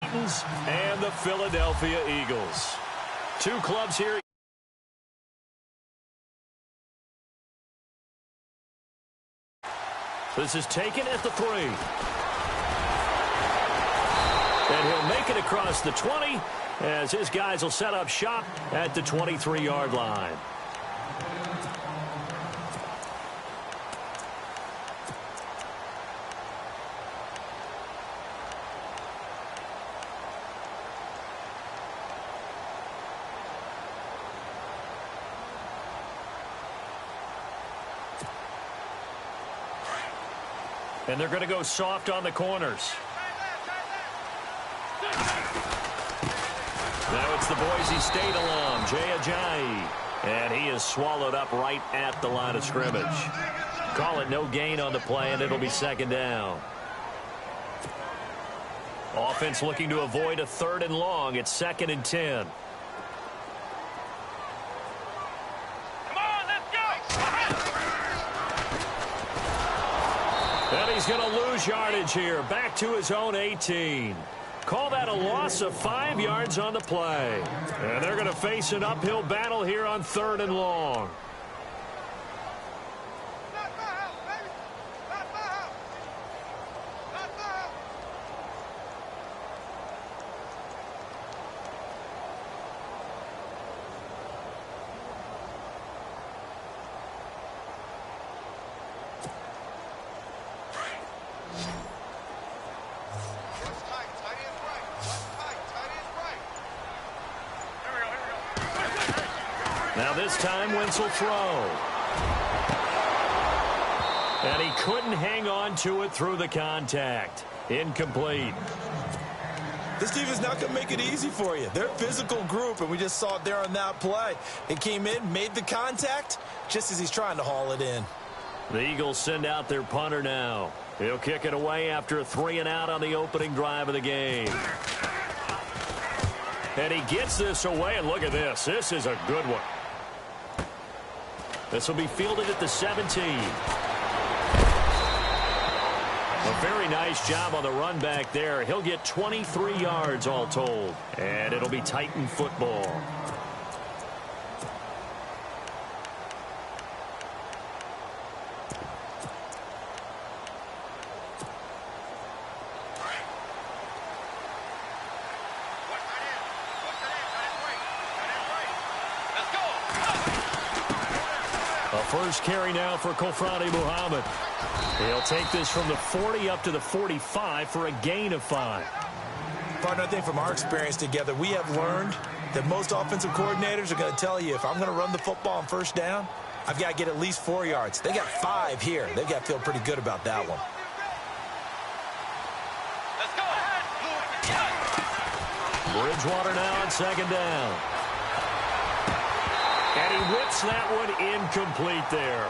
Titans and the Philadelphia Eagles. Two clubs here. This is taken at the 3. And he'll make it across the 20 as his guys will set up shop at the 23-yard line. And they're going to go soft on the corners. Now it's the Boise State alum, Jay Ajayi. And he is swallowed up right at the line of scrimmage. Call it no gain on the play, and it'll be second down. Offense looking to avoid a 3rd and long. It's 2nd and 10. And he's going to lose yardage here. Back to his own 18. Call that a loss of 5 yards on the play. And they're going to face an uphill battle here on 3rd and long. Now this time, Wentz will throw. And he couldn't hang on to it through the contact. Incomplete. This team is not going to make it easy for you. They're a physical group, and we just saw it there on that play. He came in, made the contact, just as he's trying to haul it in. The Eagles send out their punter now. He'll kick it away after a 3-and-out on the opening drive of the game. And he gets this away, and look at this. This is a good one. This will be fielded at the 17. A very nice job on the run back there. He'll get 23 yards all told. And it'll be Titan football. First carry now for Kofrani Muhammad. He'll take this from the 40 up to the 45 for a gain of 5. Partner, I think from our experience together, we have learned that most offensive coordinators are going to tell you, if I'm going to run the football on first down, I've got to get at least 4 yards. They got 5 here. They've got to feel pretty good about that one. Bridgewater now on second down. And he whips that one incomplete there.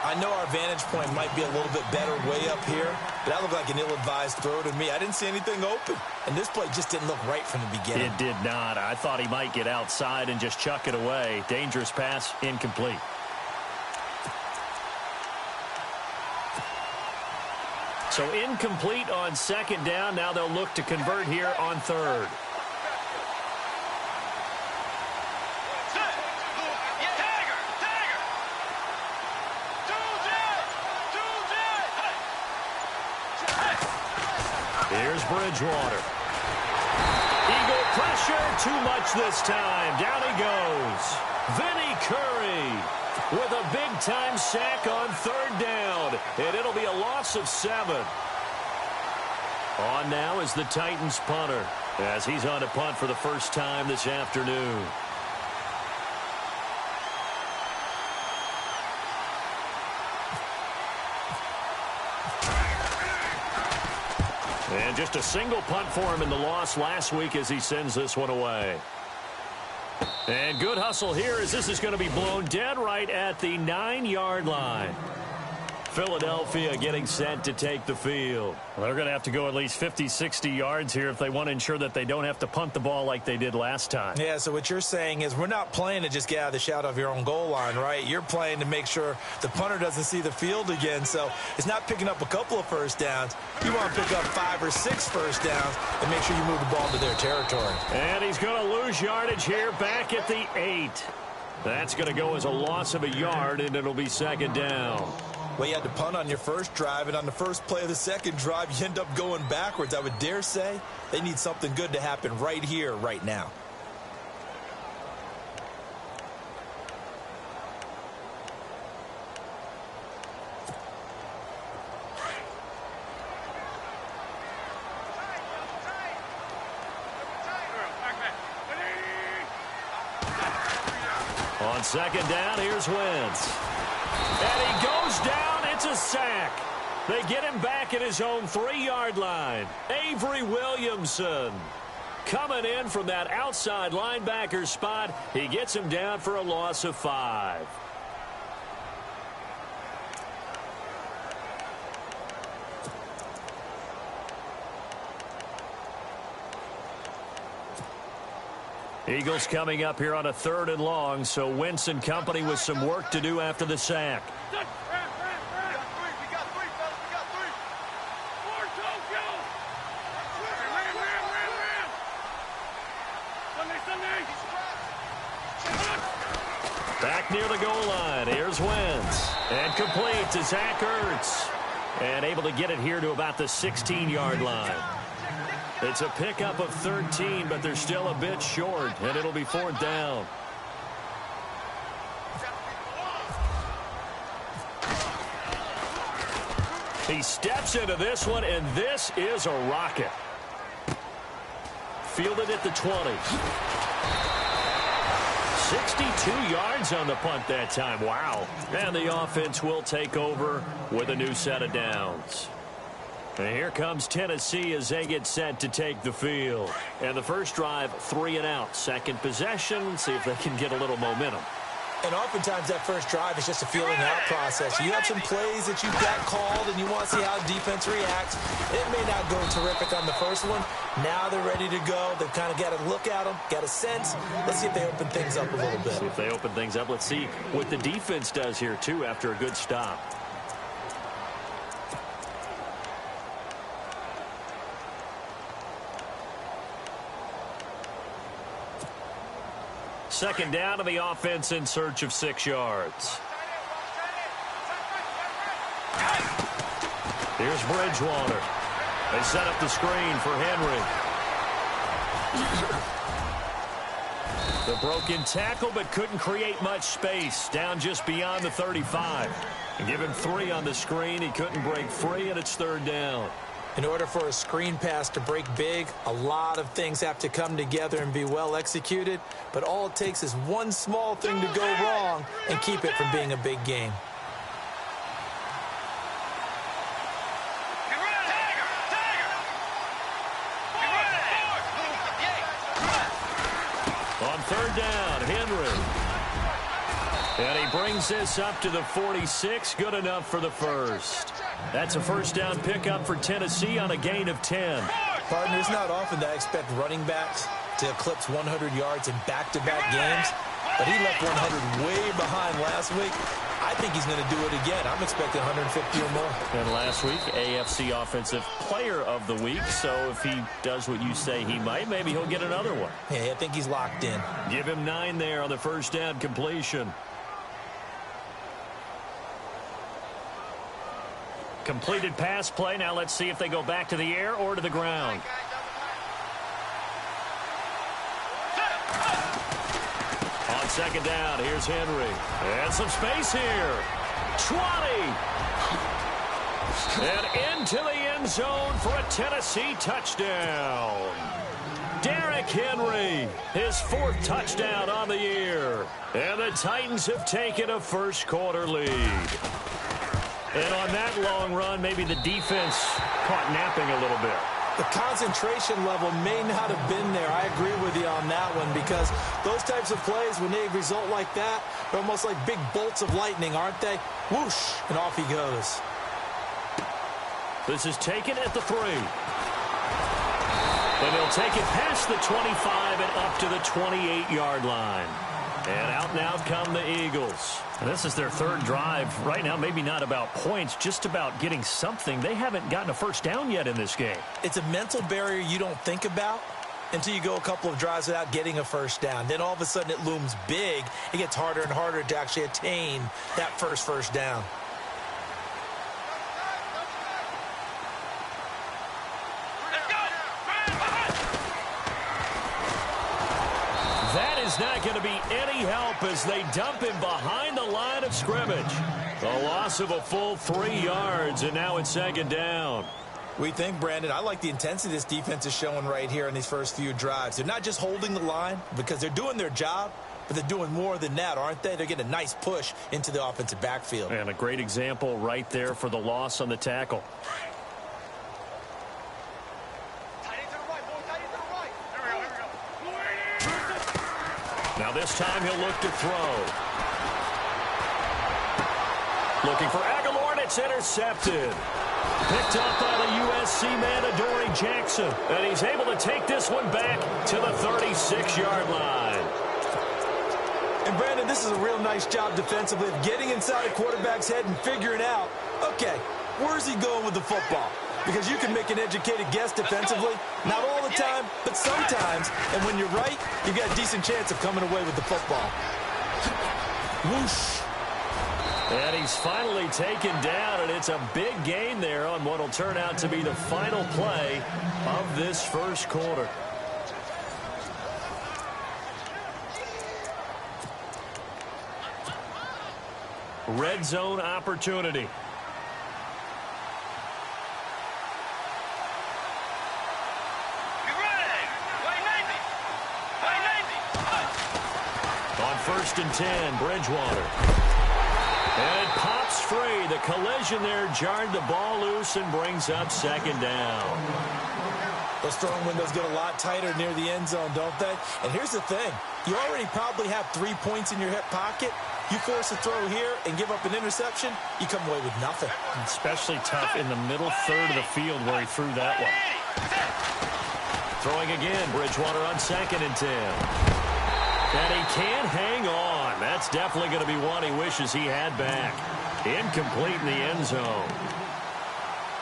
I know our vantage point might be a little bit better way up here, but that looked like an ill-advised throw to me. I didn't see anything open, and this play just didn't look right from the beginning. It did not. I thought he might get outside and just chuck it away. Dangerous pass, incomplete. So incomplete on second down. Now they'll look to convert here on 3rd. Here's Bridgewater. Eagle pressure, too much this time. Down he goes. Vinny Curry with a big-time sack on 3rd down. And it'll be a loss of 7. On now is the Titans punter as he's on to punt for the first time this afternoon. And just a single punt for him in the loss last week as he sends this one away. And good hustle here as this is going to be blown dead right at the 9-yard line. Philadelphia getting set to take the field. Well, they're going to have to go at least 50, 60 yards here if they want to ensure that they don't have to punt the ball like they did last time. Yeah, so what you're saying is we're not playing to just get out of the shadow of your own goal line, right? You're playing to make sure the punter doesn't see the field again. So it's not picking up a couple of first downs. You want to pick up 5 or 6 first downs and make sure you move the ball to their territory. And he's going to lose yardage here back at the 8. That's going to go as a loss of a yard, and it'll be second down. Well, you had to punt on your first drive, and on the first play of the second drive, you end up going backwards. I would dare say they need something good to happen right here, right now. On second down, here's Wentz. And he goes down. It's a sack. They get him back at his own 3-yard line. Avery Williamson coming in from that outside linebacker spot. He gets him down for a loss of 5. Eagles coming up here on a 3rd and long, so Wentz and company with some work to do after the sack. Back near the goal line. Here's Wentz. And complete to Zach Ertz. And able to get it here to about the 16-yard line. It's a pickup of 13, but they're still a bit short, and it'll be 4th down. He steps into this one, and this is a rocket. Fielded at the 20. 62 yards on the punt that time. Wow. And the offense will take over with a new set of downs. And here comes Tennessee as they get set to take the field. And the first drive, 3 and out. Second possession, see if they can get a little momentum. And oftentimes that first drive is just a feeling out process. You have some plays that you've got called and you want to see how defense reacts. It may not go terrific on the first one. Now they're ready to go. They've kind of got to look at them, got a sense. Let's see if they open things up a little bit. See if they open things up. Let's see what the defense does here, too, after a good stop. Second down to the offense in search of 6 yards. Here's Bridgewater. They set up the screen for Henry. The broken tackle, but couldn't create much space. Down just beyond the 35. And give him 3 on the screen. He couldn't break free, and it's 3rd down. In order for a screen pass to break big, a lot of things have to come together and be well executed. But all it takes is one small thing to go wrong and keep it from being a big game. On 3rd down, Henry. And he brings this up to the 46. Good enough for the first. That's a first down pickup for Tennessee on a gain of 10. Partner, it's not often that I expect running backs to eclipse 100 yards in back-to-back games, but he left 100 way behind last week. I think he's going to do it again. I'm expecting 150 or more. And last week, AFC Offensive Player of the Week, so if he does what you say he might, maybe he'll get another one. Yeah, I think he's locked in. Give him 9 there on the first down completion. Completed pass play. Now let's see if they go back to the air or to the ground. On second down, here's Henry. And some space here. 20. And into the end zone for a Tennessee touchdown. Derrick Henry, his 4th touchdown on the year. And the Titans have taken a first-quarter lead. And on that long run, maybe the defense caught napping a little bit. The concentration level may not have been there. I agree with you on that one because those types of plays, when they result like that, they're almost like big bolts of lightning, aren't they? Whoosh, and off he goes. This is taken at the 3. And he'll take it past the 25 and up to the 28-yard line. And out now come the Eagles. And this is their third drive. Right now, maybe not about points, just about getting something. They haven't gotten a first down yet in this game. It's a mental barrier you don't think about until you go a couple of drives without getting a first down. Then all of a sudden it looms big. It gets harder and harder to actually attain that first down. Not going to be any help as they dump him behind the line of scrimmage. A loss of a full 3 yards, and now it's second down. We think, Brandon, I like the intensity this defense is showing right here in these first few drives. They're not just holding the line because they're doing their job, but they're doing more than that, aren't they? They're getting a nice push into the offensive backfield. And a great example right there for the loss on the tackle. Now this time he'll look to throw. Looking for Aguilar, and it's intercepted. Picked up by the USC man, Adoree Jackson. And he's able to take this one back to the 36-yard line. And Brandon, this is a real nice job defensively of getting inside a quarterback's head and figuring out, okay, where's he going with the football? Because you can make an educated guess defensively. Not all the time, but sometimes. And when you're right, you've got a decent chance of coming away with the football. Whoosh. And he's finally taken down, and it's a big gain there on what will turn out to be the final play of this first quarter. Red zone opportunity. First and 10, Bridgewater. And it pops free. The collision there jarred the ball loose and brings up second down. Those throwing windows get a lot tighter near the end zone, don't they? And here's the thing. You already probably have 3 points in your hip pocket. You force a throw here and give up an interception, you come away with nothing. Especially tough in the middle third of the field where he threw that one. Throwing again, Bridgewater on second and 10. And he can't hang on. That's definitely going to be one he wishes he had back. Incomplete in the end zone.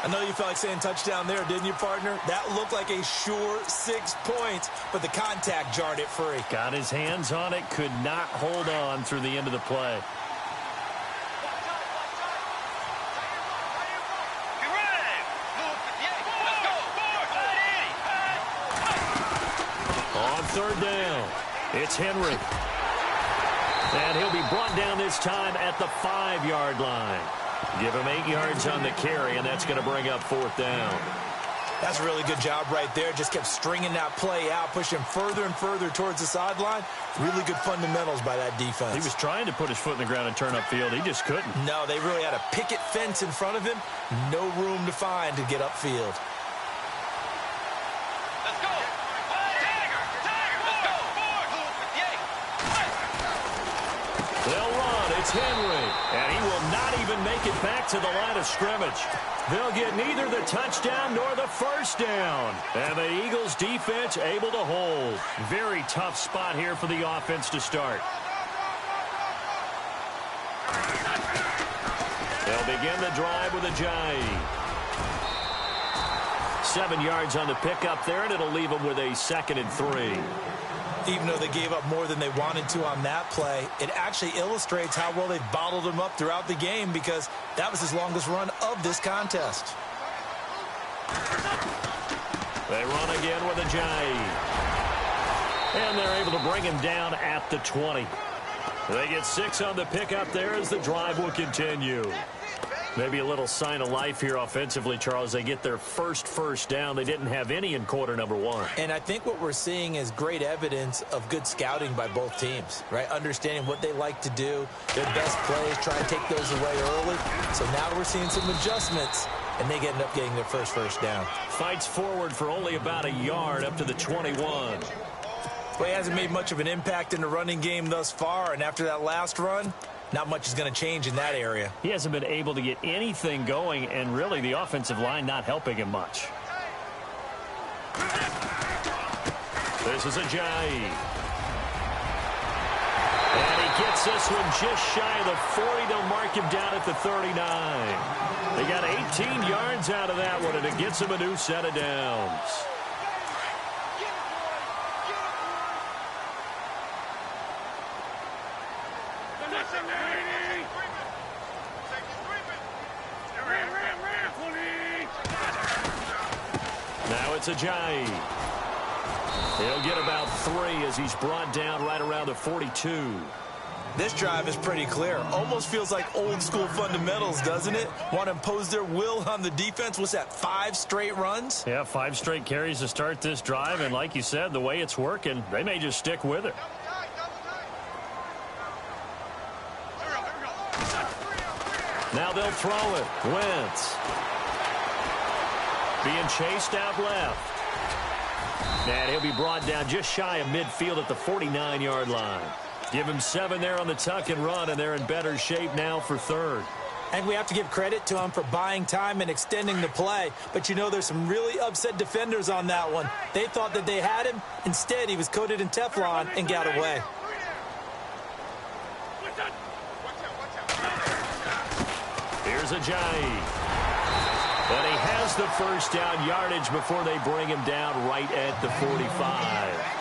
I know you felt like saying touchdown there, didn't you, partner? That looked like a sure 6 points, but the contact jarred it free. Got his hands on it, could not hold on through the end of the play. On third down. It's Henry. And he'll be brought down this time at the 5-yard line. Give him 8 yards on the carry, and that's going to bring up fourth down. That's a really good job right there. Just kept stringing that play out, pushing further and further towards the sideline. Really good fundamentals by that defense. He was trying to put his foot in the ground and turn upfield. He just couldn't. No, they really had a picket fence in front of him. No room to find to get upfield. It's Henry, and he will not even make it back to the line of scrimmage. They'll get neither the touchdown nor the first down. And the Eagles defense able to hold. Very tough spot here for the offense to start. They'll begin the drive with a Ajayi. 7 yards on the pickup there, and it'll leave them with a 2nd and 3. Even though they gave up more than they wanted to on that play, it actually illustrates how well they've bottled them up throughout the game because that was his longest run of this contest. They run again with Ajayi. And they're able to bring him down at the 20. They get 6 on the pickup there as the drive will continue. Maybe a little sign of life here offensively, Charles. They get their first down. They didn't have any in quarter number 1. And I think what we're seeing is great evidence of good scouting by both teams, right? Understanding what they like to do, their best plays, try and take those away early. So now we're seeing some adjustments and they end up getting their first down. Fights forward for only about a yard up to the 21. Well, he hasn't made much of an impact in the running game thus far, and after that last run, not much is going to change in that area. He hasn't been able to get anything going, and really the offensive line not helping him much. This is Ajayi. And he gets this one just shy of the 40. They'll mark him down at the 39. They got 18 yards out of that one, and it gets him a new set of downs. Now it's Ajayi. He'll get about 3 as he's brought down right around the 42. This drive is pretty clear. Almost feels like old school fundamentals, doesn't it? Want to impose their will on the defense. What's that, 5 straight runs? Yeah, 5 straight carries to start this drive. And like you said, the way it's working, they may just stick with it. Now they'll throw it. Wentz. Being chased out left. And he'll be brought down just shy of midfield at the 49-yard line. Give him 7 there on the tuck and run, and they're in better shape now for 3rd. And we have to give credit to him for buying time and extending the play. But you know, there's some really upset defenders on that one. They thought that they had him. Instead, he was coated in Teflon and got away. Here's Ajayi. And he has the first down yardage before they bring him down right at the 45.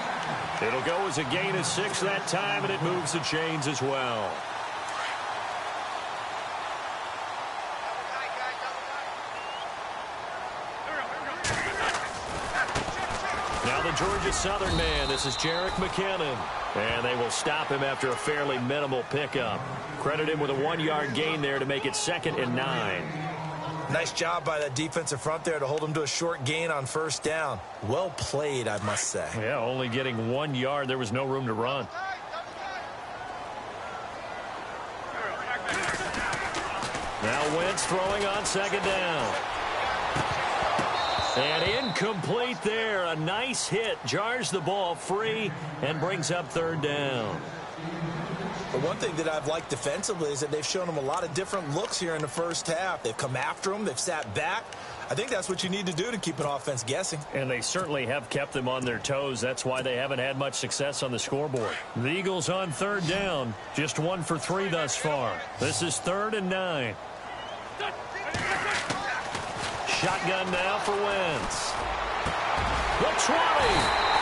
It'll go as a gain of 6 that time, and it moves the chains as well. Now the Georgia Southern man, this is Jerick McKinnon. And they will stop him after a fairly minimal pickup. Credit him with a 1-yard gain there to make it 2nd and 9. Nice job by that defensive front there to hold him to a short gain on 1st down. Well played, I must say. Yeah, only getting 1 yard. There was no room to run. Now Wentz throwing on 2nd down. And incomplete there. A nice hit. Jars the ball free and brings up 3rd down. But one thing that I've liked defensively is that they've shown him a lot of different looks here in the first half. They've come after him. They've sat back. I think that's what you need to do to keep an offense guessing. And they certainly have kept them on their toes. That's why they haven't had much success on the scoreboard. The Eagles on 3rd down. Just 1 for 3 thus far. This is 3rd and 9. Shotgun now for Wentz. The 20.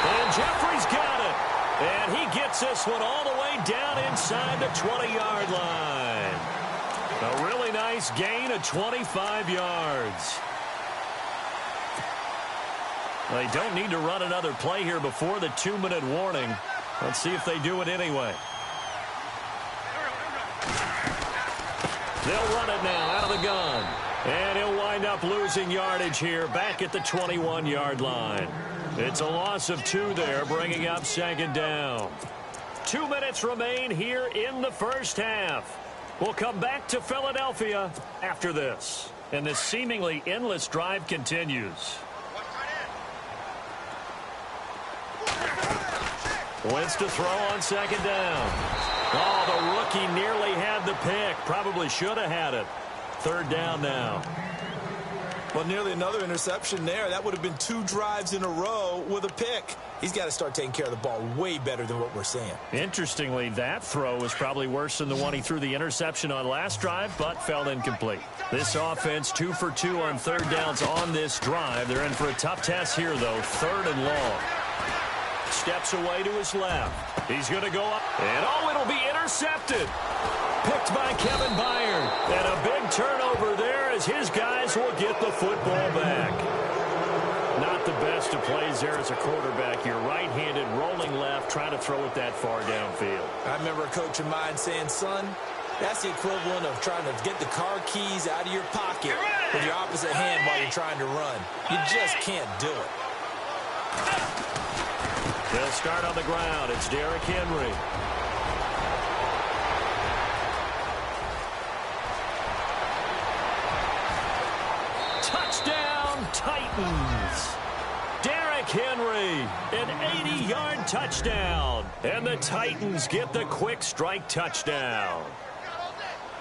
And Jeffrey's got it. And he gets this one all the way down inside the 20-yard line. A really nice gain of 25 yards. They don't need to run another play here before the 2-minute warning. Let's see if they do it anyway. They'll run it now out of the gun. And he'll wind up losing yardage here back at the 21-yard line. It's a loss of 2 there, bringing up 2nd down. 2 minutes remain here in the first half. We'll come back to Philadelphia after this. And this seemingly endless drive continues. Wentz to throw on 2nd down. Oh, the rookie nearly had the pick. Probably should have had it. 3rd down now. Well, nearly another interception there. That would have been 2 drives in a row with a pick. He's got to start taking care of the ball way better than what we're seeing. Interestingly, that throw was probably worse than the one he threw the interception on last drive, but fell incomplete. This offense 2 for 2 on 3rd downs on this drive. They're in for a tough test here, though. 3rd and long. Steps away to his left. He's going to go up. And, oh, it'll be intercepted. Picked by Kevin Byard. And a big turnover there as his guys will get the football back. Not the best of plays there as a quarterback. You're right-handed, rolling left, trying to throw it that far downfield. I remember a coach of mine saying, son, that's the equivalent of trying to get the car keys out of your pocket with your opposite hand while you're trying to run. You just can't do it. They'll start on the ground. It's Derrick Henry. Titans. Derrick Henry, an 80-yard touchdown. And the Titans get the quick strike touchdown.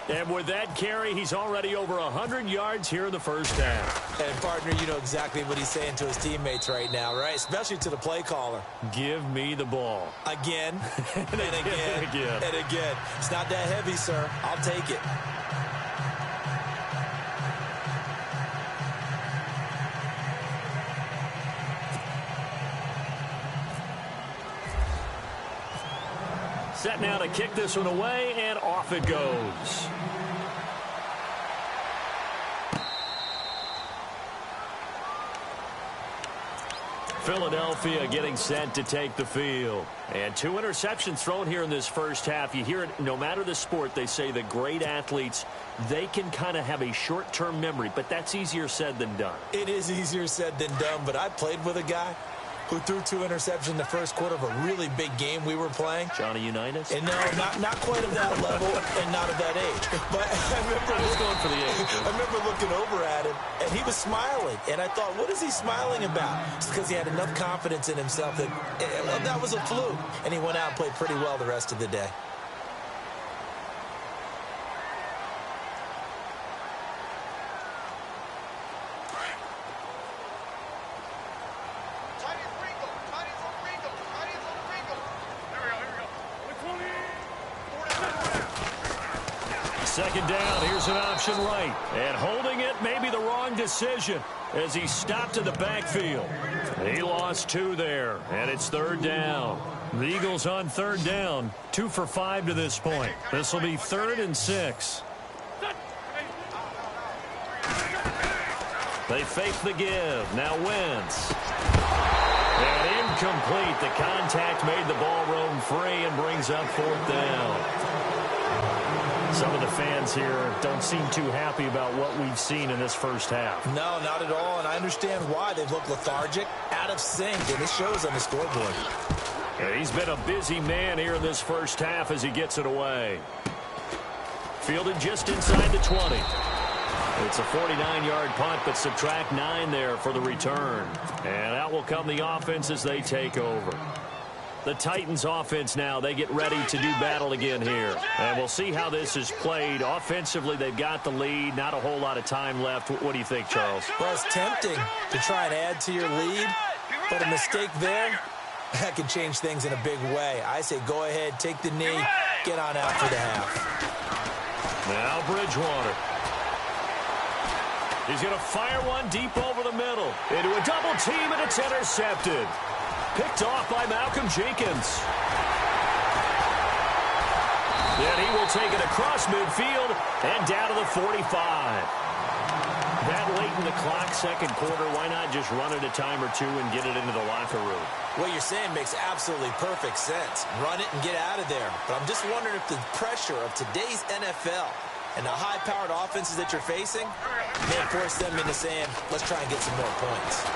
And with that carry, he's already over 100 yards here in the first half. And, partner, you know exactly what he's saying to his teammates right now, right? Especially to the play caller. Give me the ball. Again, and again, and again. It's not that heavy, sir. I'll take it. Set now to kick this one away, and off it goes. Philadelphia getting set to take the field. And 2 interceptions thrown here in this first half. You hear it no matter the sport. They say the great athletes, they can kind of have a short-term memory, but that's easier said than done. It is easier said than done, but I played with a guy who threw 2 interceptions in the first quarter of a really big game we were playing. Johnny Unitas? And no, not quite of that level and not of that age. But I was going for the age. I remember looking over at him, and he was smiling. And I thought, what is he smiling about? It's because he had enough confidence in himself that that was a fluke. And he went out and played pretty well the rest of the day. Second down, here's an option right. And holding it may be the wrong decision as he stopped in the backfield. He lost 2 there, and it's third down. The Eagles on third down, 2 for 5 to this point. This will be 3rd and 6. They fake the give. Now Wentz. And incomplete. The contact made the ball roam free and brings up 4th down. Some of the fans here don't seem too happy about what we've seen in this first half. No, not at all, and I understand why. They've looked lethargic, out of sync, and it shows on the scoreboard. He's been a busy man here in this first half as he gets it away. Fielded just inside the 20. It's a 49-yard punt, but subtract 9 there for the return. And out will come the offense as they take over. The Titans offense now, they get ready to do battle again here. And we'll see how this is played. Offensively, they've got the lead. Not a whole lot of time left. What do you think, Charles? Well, it's tempting to try and add to your lead, but a mistake there, that can change things in a big way. I say go ahead, take the knee, get on out for the half. Now Bridgewater. He's going to fire one deep over the middle. Into a double team, and it's intercepted. Picked off by Malcolm Jenkins. Then he will take it across midfield and down to the 45. That late in the clock, second quarter, why not just run it a time or 2 and get it into the locker room? What you're saying makes absolutely perfect sense. Run it and get out of there. But I'm just wondering if the pressure of today's NFL and the high-powered offenses that you're facing may force them into saying, let's try and get some more points.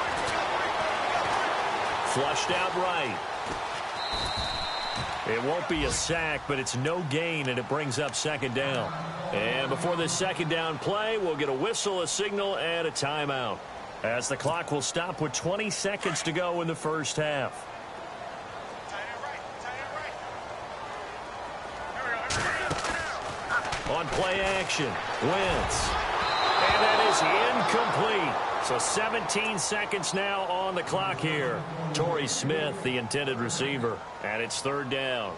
Flushed out right. It won't be a sack, but it's no gain, and it brings up second down. And before this second down play, we'll get a whistle, a signal, and a timeout, as the clock will stop with 20 seconds to go in the first half. On play action, Wentz. And that is incomplete. So 17 seconds now on the clock here. Torrey Smith, the intended receiver, and it's third down.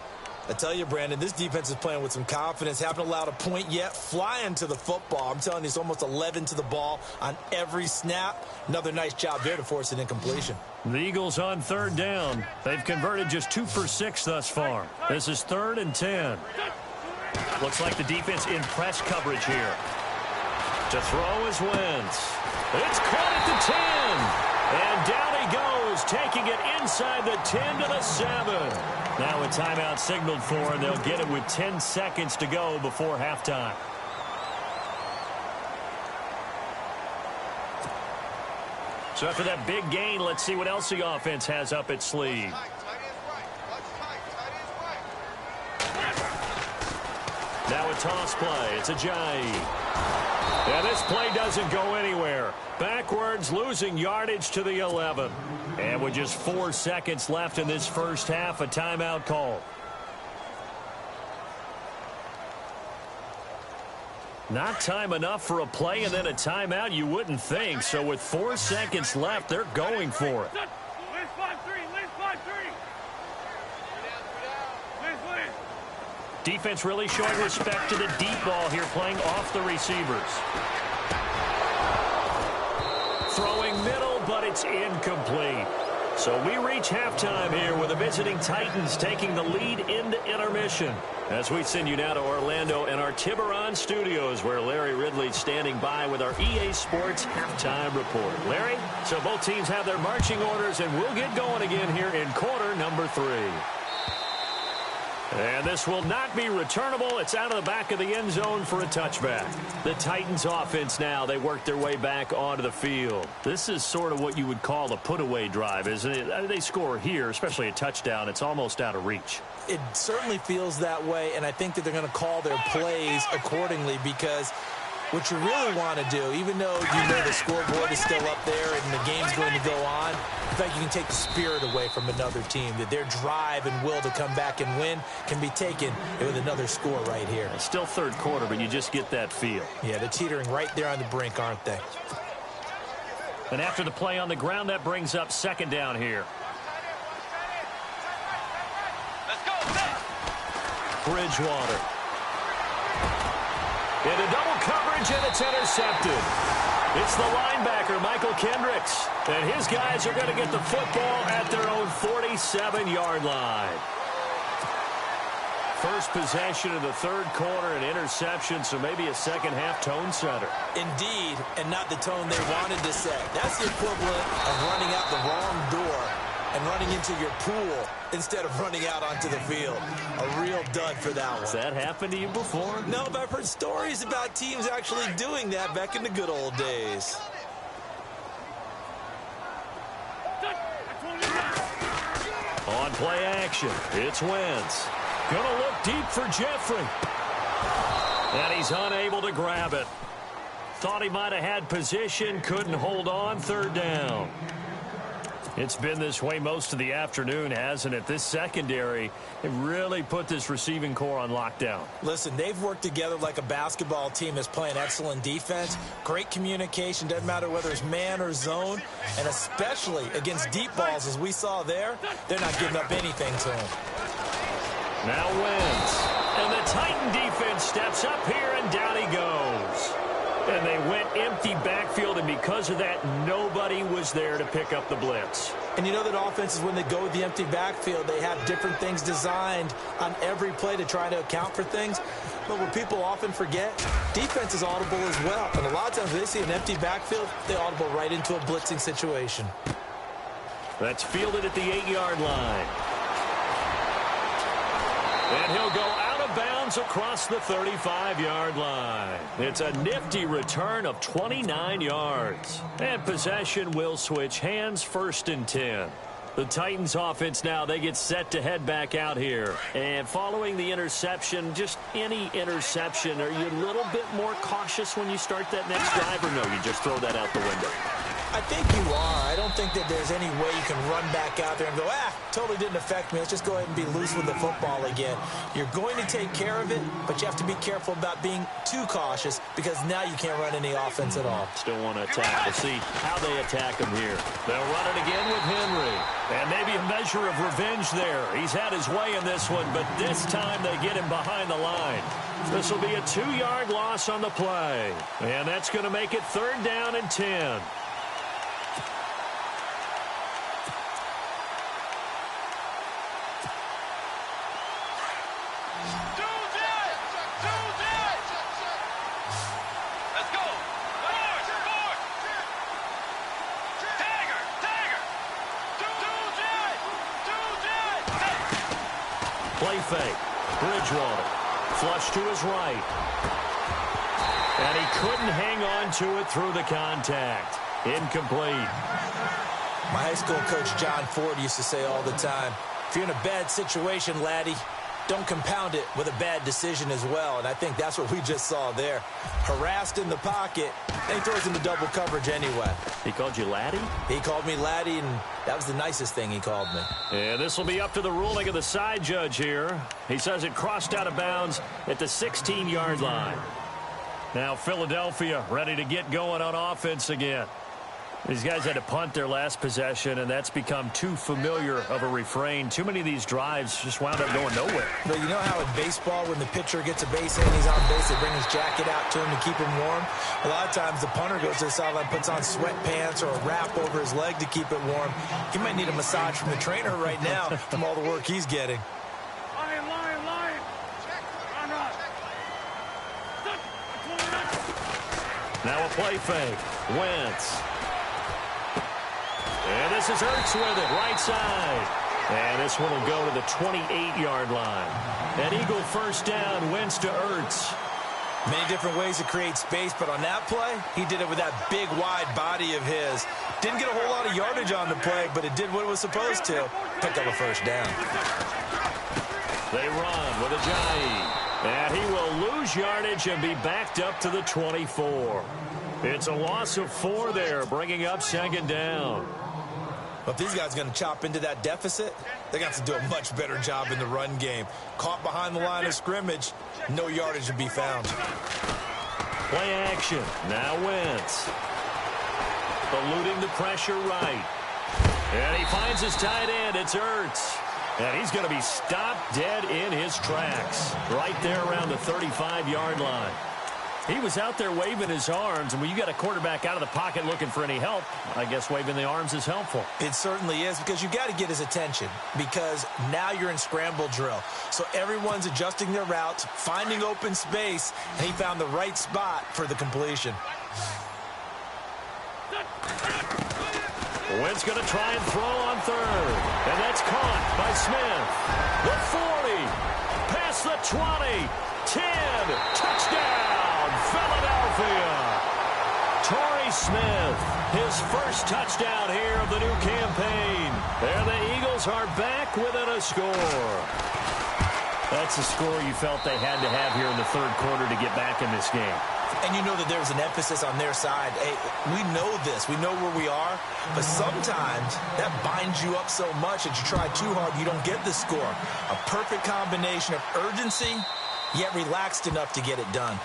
I tell you, Brandon, this defense is playing with some confidence. Haven't allowed a point yet. Flying to the football. I'm telling you, it's almost 11 to the ball on every snap. Another nice job there to force an incompletion. The Eagles on third down. They've converted just 2 for 6 thus far. This is 3rd and 10. Looks like the defense in press coverage here. To throw is Wentz. It's caught at the 10. And down he goes, taking it inside the 10 to the 7. Now a timeout signaled for, and they'll get it with 10 seconds to go before halftime. So after that big gain, let's see what else the offense has up its sleeve. Now a toss play. It's Ajayi. And this play doesn't go anywhere. Backwards, losing yardage to the 11. And with just 4 seconds left in this first half, a timeout call. Not time enough for a play and then a timeout, you wouldn't think. So with 4 seconds left, they're going for it. Defense really showing respect to the deep ball here, playing off the receivers. Throwing middle, but it's incomplete. So we reach halftime here with the visiting Titans taking the lead into intermission. As we send you now to Orlando and our Tiburon studios, where Larry Ridley's standing by with our EA Sports halftime report. Larry, so both teams have their marching orders, and we'll get going again here in quarter number 3. And this will not be returnable. It's out of the back of the end zone for a touchback. The Titans offense now, they work their way back onto the field. This is sort of what you would call a put-away drive, isn't it? They score here, especially a touchdown. It's almost out of reach. It certainly feels that way, and I think that they're going to call their plays accordingly, because what you really want to do, even though you know the scoreboard is still up there and the game's going to go on, in fact, you can take the spirit away from another team, that their drive and will to come back and win can be taken with another score right here. It's still third quarter, but you just get that feel. Yeah, they're teetering right there on the brink, aren't they? And after the play on the ground, that brings up second down here. Bridgewater. Into double coverage, and it's intercepted. It's the linebacker, Michael Kendricks. And his guys are going to get the football at their own 47-yard line. First possession of the third quarter, an interception, so maybe a second-half tone setter. Indeed, and not the tone they wanted to set. That's the equivalent of running out the wrong door and running into your pool instead of running out onto the field. A real dud for that one. Has that happened to you before? No, but I've heard stories about teams actually doing that back in the good old days. On play action, it's Wentz. Gonna look deep for Jeffrey. And he's unable to grab it. Thought he might have had position, couldn't hold on, third down. It's been this way most of the afternoon, hasn't it? This secondary, it really put this receiving core on lockdown. Listen, they've worked together like a basketball team that's playing excellent defense. Great communication, doesn't matter whether it's man or zone. And especially against deep balls, as we saw there, they're not giving up anything to him. Now Wentz. And the Titan defense steps up here, and down he goes. And they went empty backfield, and because of that, nobody was there to pick up the blitz. And you know that offenses, when they go with the empty backfield, they have different things designed on every play to try to account for things. But what people often forget, defense is audible as well. And a lot of times when they see an empty backfield, they audible right into a blitzing situation. That's fielded at the 8-yard line. And he'll go out of bounds across the 35-yard line. It's a nifty return of 29 yards. And possession will switch hands, 1st and 10. The Titans offense now, they get set to head back out here. And following the interception, just any interception, are you a little bit more cautious when you start that next drive, or no, you just throw that out the window? I think you are. I don't think that there's any way you can run back out there and go, totally didn't affect me. Let's just go ahead and be loose with the football again. You're going to take care of it, but you have to be careful about being too cautious, because now you can't run any offense at all. Still want to attack. We'll see how they attack him here. They'll run it again with Henry. And maybe a measure of revenge there. He's had his way in this one, but this time they get him behind the line. This will be a 2-yard loss on the play. And that's going to make it 3rd down and 10. Play fake. Bridgewater. Flush to his right. And he couldn't hang on to it through the contact. Incomplete. My high school coach, John Ford, used to say all the time, if you're in a bad situation, laddie, don't compound it with a bad decision as well. And I think that's what we just saw there. Harassed in the pocket, and he throws into double coverage anyway. He called you laddie? He called me laddie, and that was the nicest thing he called me. And this will be up to the ruling of the side judge here. He says it crossed out of bounds at the 16-yard line. Now Philadelphia ready to get going on offense again. These guys had to punt their last possession, and that's become too familiar of a refrain. Too many of these drives just wound up going nowhere. But you know how in baseball, when the pitcher gets a base hit and he's on base, they bring his jacket out to him to keep him warm? A lot of times the punter goes to the sideline, puts on sweatpants or a wrap over his leg to keep it warm. He might need a massage from the trainer right now from all the work he's getting. Now a play fake. Wentz. And this is Ertz with it, right side. And this one will go to the 28-yard line. An Eagle first down, Wentz to Ertz. Many different ways to create space, but on that play, he did it with that big, wide body of his. Didn't get a whole lot of yardage on the play, but it did what it was supposed to. Picked up a first down. They run with Ajayi. And he will lose yardage and be backed up to the 24. It's a loss of 4 there, bringing up second down. But if these guys are going to chop into that deficit, they're going to have to do a much better job in the run game. Caught behind the line of scrimmage, no yardage to be found. Play action. Now Wentz. Eluding the pressure right. And he finds his tight end. It's Ertz. And he's going to be stopped dead in his tracks. Right there around the 35-yard line. He was out there waving his arms, and when you got a quarterback out of the pocket looking for any help, I guess waving the arms is helpful. It certainly is, because you got to get his attention, because now you're in scramble drill. So everyone's adjusting their routes, finding open space, and he found the right spot for the completion. Wentz going to try and throw on third, and that's caught by Smith. The 40, past the 20, 10, touchdown! Philadelphia. Torrey Smith, his first touchdown here of the new campaign. And the Eagles are back within a score. That's a score you felt they had to have here in the third quarter to get back in this game. And you know that there's an emphasis on their side. Hey, we know this. We know where we are. But sometimes that binds you up so much that you try too hard, you don't get the score. A perfect combination of urgency, yet relaxed enough to get it done.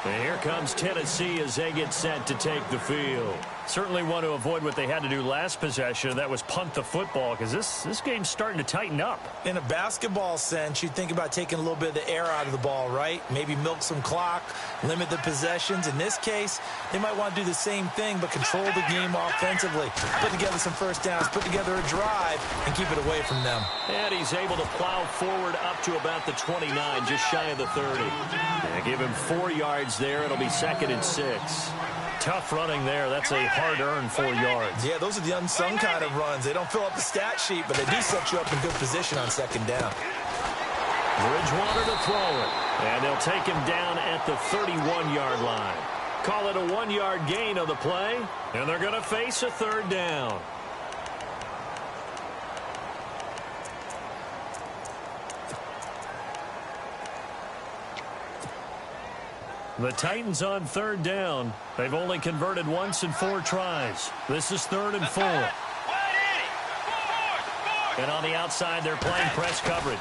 And here comes Tennessee as they get set to take the field. Certainly want to avoid what they had to do last possession. That was punt the football, because this game's starting to tighten up. In a basketball sense, you think about taking a little bit of the air out of the ball, right? Maybe milk some clock, limit the possessions. In this case, they might want to do the same thing, but control the game offensively. Put together some first downs, put together a drive, and keep it away from them. And he's able to plow forward up to about the 29, just shy of the 30. And give him 4 yards there. It'll be 2nd and 6. Tough running there. That's a hard-earned 4 yards. Yeah, those are the unsung kind of runs. They don't fill up the stat sheet, but they do set you up in good position on second down. Bridgewater to throw it. And they'll take him down at the 31-yard line. Call it a 1-yard gain of the play. And they're going to face a third down. The Titans on third down. They've only converted once in 4 tries. This is 3rd and 4. And on the outside, they're playing press coverage.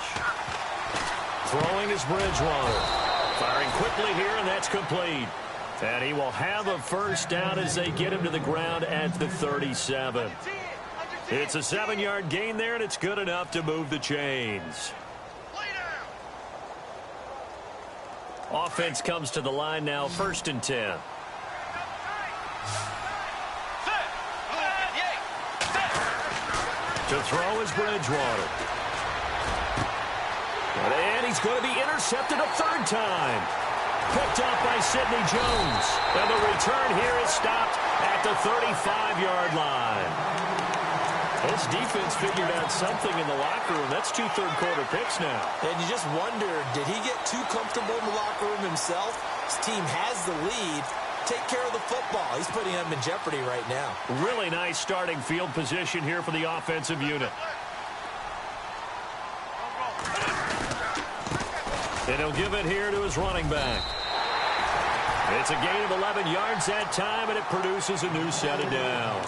Throwing is Bridgewater. Firing quickly here, and that's complete. And he will have a first down as they get him to the ground at the 37. It's a 7-yard gain there, and it's good enough to move the chains. Offense comes to the line now, 1st and 10. To throw is Bridgewater. And he's going to be intercepted a 3rd time. Picked up by Sidney Jones. And the return here is stopped at the 35-yard line. This defense figured out something in the locker room. That's 2 third-quarter picks now. And you just wonder, did he get too comfortable in the locker room himself? His team has the lead. Take care of the football. He's putting them in jeopardy right now. Really nice starting field position here for the offensive unit. And he'll give it here to his running back. It's a gain of 11 yards that time, and it produces a new set of downs.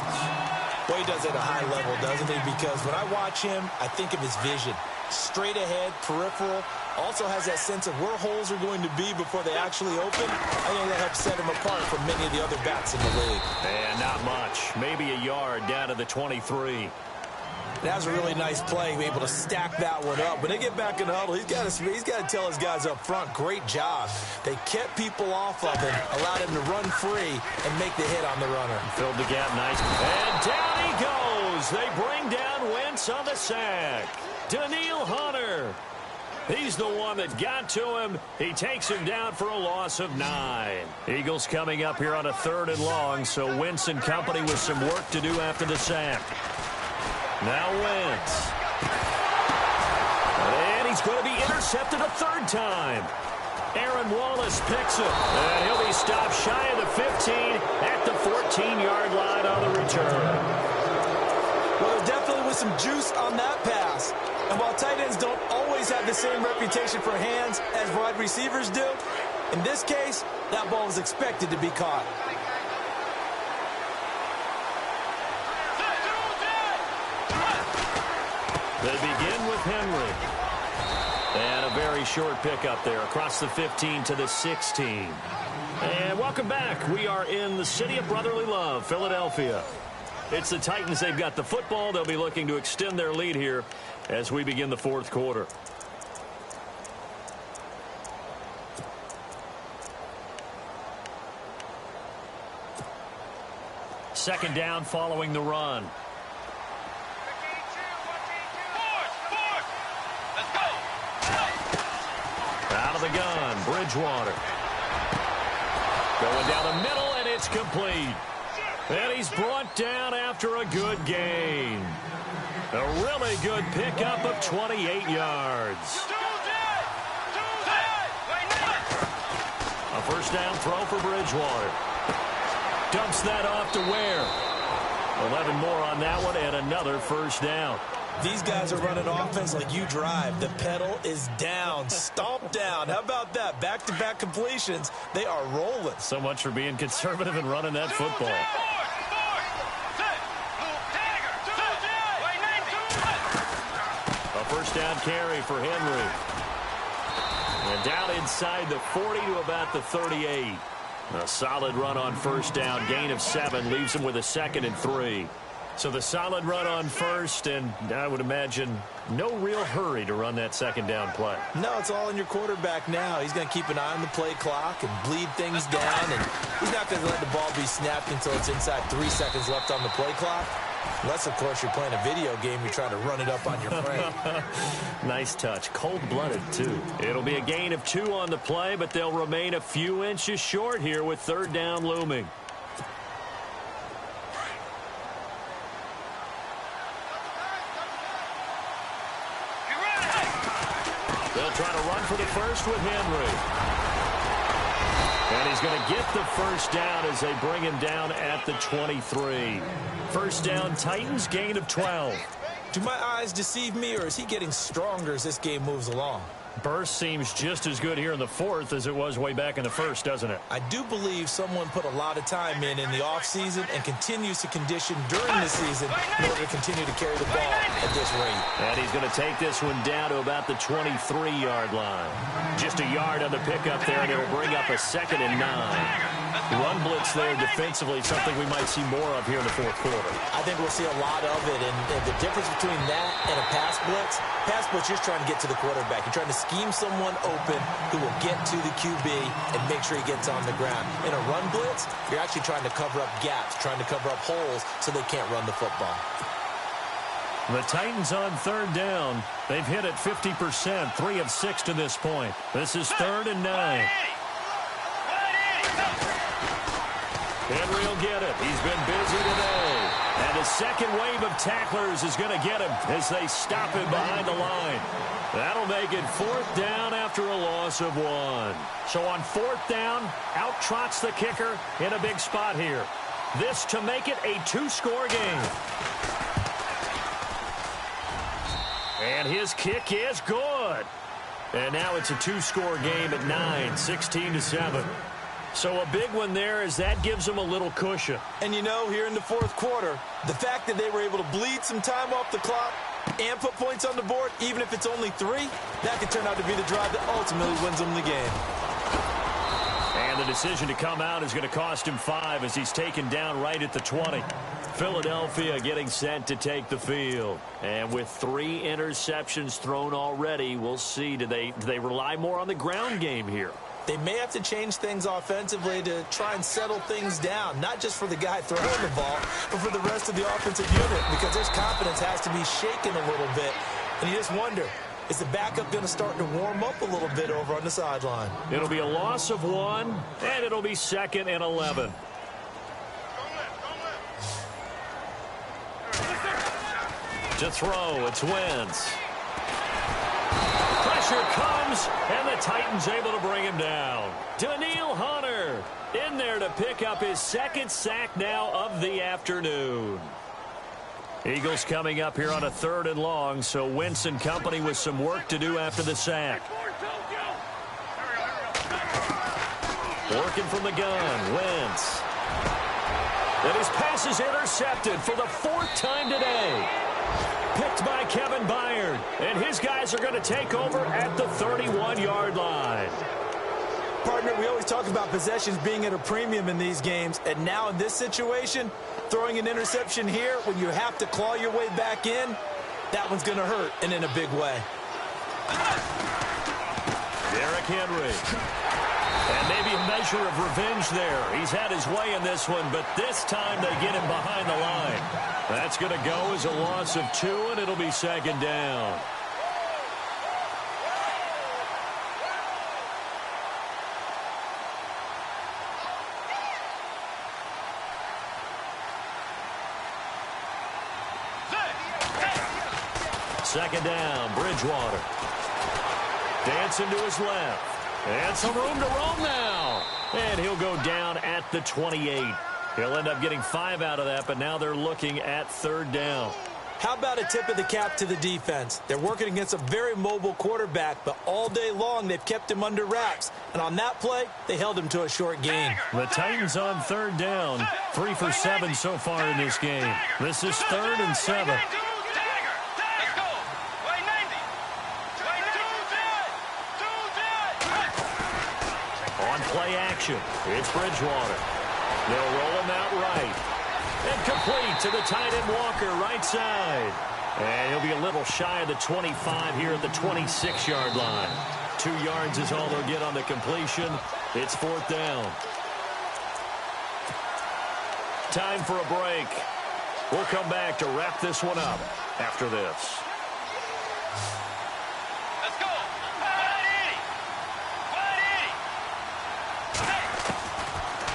Well, he does it at a high level, doesn't he? Because when I watch him, I think of his vision. Straight ahead, peripheral. Also has that sense of where holes are going to be before they actually open. I think that helps set him apart from many of the other backs in the league. And not much. Maybe a yard down to the 23. That was a really nice play, able to stack that one up. When they get back in the huddle, he's got to tell his guys up front, great job. They kept people off of him, allowed him to run free and make the hit on the runner. Filled the gap nice. And down he goes. They bring down Wentz on the sack. Daniil Hunter. He's the one that got to him. He takes him down for a loss of 9. Eagles coming up here on a 3rd and long, so Wentz and company with some work to do after the sack. Now Wentz. And he's going to be intercepted a 3rd time. Aaron Wallace picks it. And he'll be stopped shy of the 15 at the 14-yard line on the return. Well, there definitely was some juice on that pass. And while tight ends don't always have the same reputation for hands as wide receivers do, in this case, that ball was expected to be caught. They begin with Henry. And a very short pickup there across the 15 to the 16. And welcome back. We are in the city of brotherly love, Philadelphia. It's the Titans. They've got the football. They'll be looking to extend their lead here as we begin the 4th quarter. Second down following the run. Out of the gun, Bridgewater. Going down the middle, and it's complete. And he's brought down after a good gain. A really good pickup of 28 yards. A first down throw for Bridgewater. Dumps that off to Ware. 11 more on that one, and another first down. These guys are running offense like you drive. The pedal is down, stomp down. How about that? Back-to-back completions. They are rolling. So much for being conservative and running that football. A first down carry for Henry. And down inside the 40 to about the 38. A solid run on first down. Gain of 7 leaves him with a 2nd and 3. So the solid run on first, and I would imagine no real hurry to run that second down play. No, it's all in your quarterback now. He's going to keep an eye on the play clock and bleed things down, and he's not going to let the ball be snapped until it's inside 3 seconds left on the play clock. Unless, of course, you're playing a video game, you're trying to run it up on your frame. Nice touch. Cold-blooded, too. It'll be a gain of 2 on the play, but they'll remain a few inches short here with 3rd down looming. They'll try to run for the first with Henry. And he's going to get the first down as they bring him down at the 23. First down, Titans, gain of 12. Do my eyes deceive me, or is he getting stronger as this game moves along? Burst seems just as good here in the 4th as it was way back in the 1st, doesn't it? I do believe someone put a lot of time in the offseason and continues to condition during the season in order to continue to carry the ball at this rate. And he's going to take this one down to about the 23-yard line. Just a yard on the pickup there, and it'll bring up a 2nd and 9. Run blitz there defensively, something we might see more of here in the 4th quarter. I think we'll see a lot of it, and the difference between that and a pass blitz, you're just trying to get to the quarterback. You're trying to scheme someone open who will get to the QB and make sure he gets on the ground. In a run blitz, you're actually trying to cover up gaps, trying to cover up holes so they can't run the football. The Titans on 3rd down. They've hit it 50%, 3 of 6 to this point. This is 3rd and 9. Henry will get it. He's been busy today. And a second wave of tacklers is going to get him as they stop him behind the line. That'll make it 4th down after a loss of 1. So on 4th down, out trots the kicker in a big spot here. This to make it a 2-score game. And his kick is good. And now it's a two-score game at 9, 16-7. So a big one there as that gives them a little cushion. And you know, here in the fourth quarter, the fact that they were able to bleed some time off the clock and put points on the board, even if it's only 3, that could turn out to be the drive that ultimately wins them the game. And the decision to come out is going to cost him 5 as he's taken down right at the 20. Philadelphia getting set to take the field. And with 3 interceptions thrown already, we'll see. Do they rely more on the ground game here? They may have to change things offensively to try and settle things down, not just for the guy throwing the ball, but for the rest of the offensive unit, because his confidence has to be shaken a little bit. And you just wonder, is the backup going to start to warm up a little bit over on the sideline? It'll be a loss of 1, and it'll be 2nd and 11. To throw, it's Wentz. Pressure comes, and the Titans able to bring him down. Daniil Hunter in there to pick up his 2nd sack now of the afternoon. Eagles coming up here on a 3rd and long, so Wentz and company with some work to do after the sack. Working from the gun, Wentz. And his pass is intercepted for the 4th time today. Picked by Kevin Byard, and his guys are going to take over at the 31-yard line. Partner, we always talk about possessions being at a premium in these games, and now in this situation, throwing an interception here when you have to claw your way back in, that one's going to hurt, and in a big way. Derrick Henry. And maybe a measure of revenge there. He's had his way in this one, but this time they get him behind the line. That's going to go as a loss of 2, and it'll be 2nd down. Second down, Bridgewater. Dancing to his left. And some room to roam now. And he'll go down at the 28. He'll end up getting 5 out of that, but now they're looking at 3rd down. How about a tip of the cap to the defense? They're working against a very mobile quarterback, but all day long they've kept him under wraps. And on that play, they held him to a short gain. The Titans on 3rd down. 3 for 7 so far in this game. This is 3rd and 7. Play action. It's Bridgewater. They'll roll him out right. And complete to the tight end Walker, right side. And he'll be a little shy of the 25 here at the 26-yard line. 2 yards is all they'll get on the completion. It's 4th down. Time for a break. We'll come back to wrap this one up after this.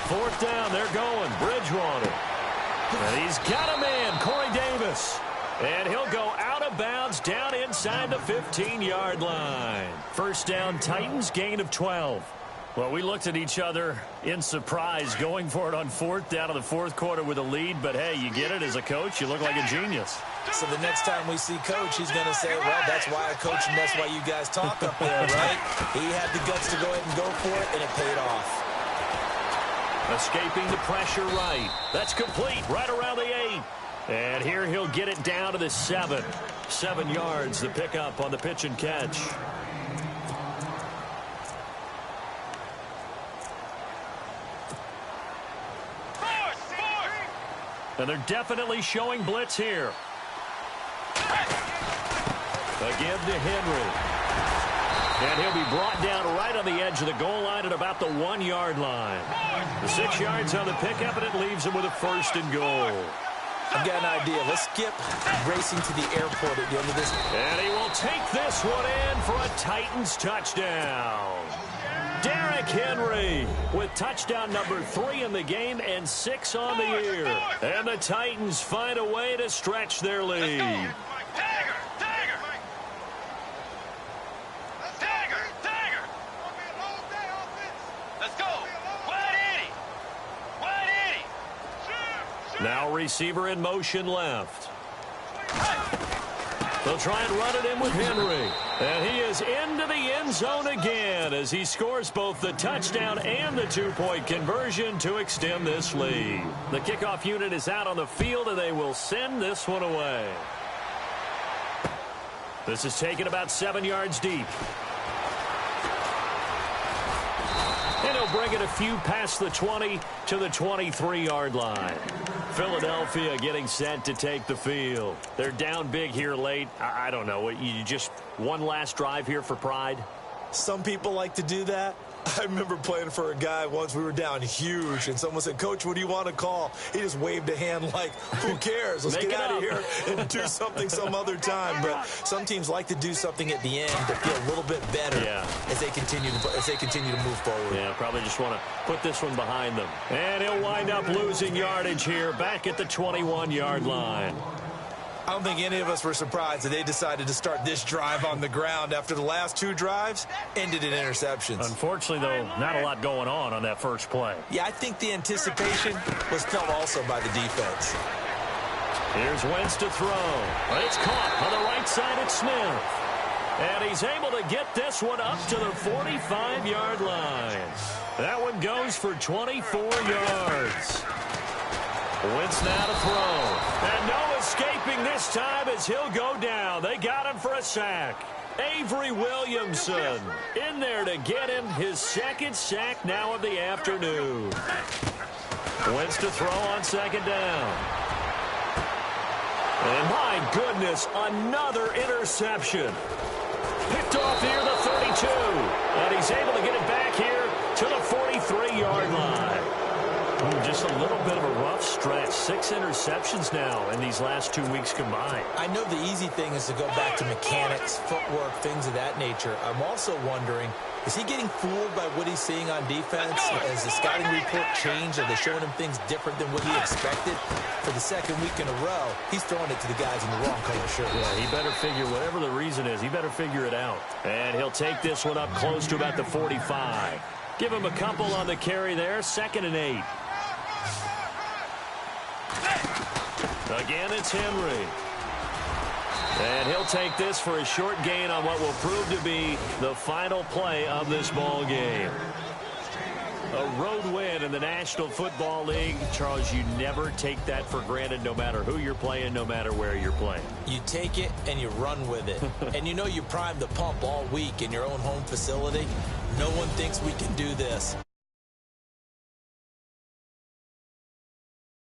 4th down, they're going. Bridgewater. And he's got a man, Corey Davis. And he'll go out of bounds down inside the 15-yard line. 1st down, Titans, gain of 12. Well, we looked at each other in surprise going for it on 4th down in the 4th quarter with a lead. But, hey, you get it as a coach. You look like a genius. So the next time we see Coach, he's going to say, well, that's why I coach and that's why you guys talk up there, right? He had the guts to go ahead and go for it, and it paid off. Escaping the pressure right. That's complete right around the 8. And here he'll get it down to the 7. 7 yards, the pickup on the pitch and catch. And they're definitely showing blitz here. Again to Henry. And he'll be brought down right on the edge of the goal line at about the 1-yard line. The 6 yards on the pickup, and it leaves him with a 1st and goal. I've got an idea. Let's skip racing to the airport at the end of this. And he will take this one in for a Titans touchdown. Derrick Henry with touchdown number 3 in the game and 6 on the year. And the Titans find a way to stretch their lead. Now receiver in motion left. The They'll try and run it in with Henry. And he is into the end zone again as he scores both the touchdown and the two-point conversion to extend this lead. The kickoff unit is out on the field, and they will send this one away. This is taken about 7 yards deep. And he'll bring it a few past the 20 to the 23-yard line. Philadelphia getting set to take the field. They're down big here late. I don't know. You just one last drive here for pride? Some people like to do that. I remember playing for a guy once. We were down huge, and someone said, "Coach, what do you want to call?" He just waved a hand like, who cares? Let's get out of here and do something some other time. But some teams like to do something at the end to feel a little bit better as they continue to move forward. Yeah, probably just want to put this one behind them. And he'll wind up losing yardage here back at the 21-yard line. I don't think any of us were surprised that they decided to start this drive on the ground after the last two drives ended in interceptions. Unfortunately, though, not a lot going on that first play. Yeah, I think the anticipation was felt also by the defense. Here's Wentz to throw. It's caught on the right side at Smith. And he's able to get this one up to the 45-yard line. That one goes for 24 yards. Wentz now to throw. And no escaping this time as he'll go down. They got him for a sack. Avery Williamson in there to get him his second sack now of the afternoon. Wentz to throw on second down. And my goodness, another interception. Picked off near the 32. And he's able to get it back here to the 43-yard line. Just a little bit of a rough stretch. 6 interceptions now in these last 2 weeks combined. I know the easy thing is to go back to mechanics, footwork, things of that nature. I'm also wondering, is he getting fooled by what he's seeing on defense? Has the scouting report changed? Are they showing him things different than what he expected? For the second week in a row, he's throwing it to the guys in the wrong color shirts. Yeah, he better figure, whatever the reason is, he better figure it out. And he'll take this one up close to about the 45. Give him a couple on the carry there, 2nd and 8. Again, it's Henry. And he'll take this for a short gain on what will prove to be the final play of this ball game. A road win in the National Football League. Charles, you never take that for granted no matter who you're playing, no matter where you're playing. You take it and you run with it. And you know you primed the pump all week in your own home facility. No one thinks we can do this.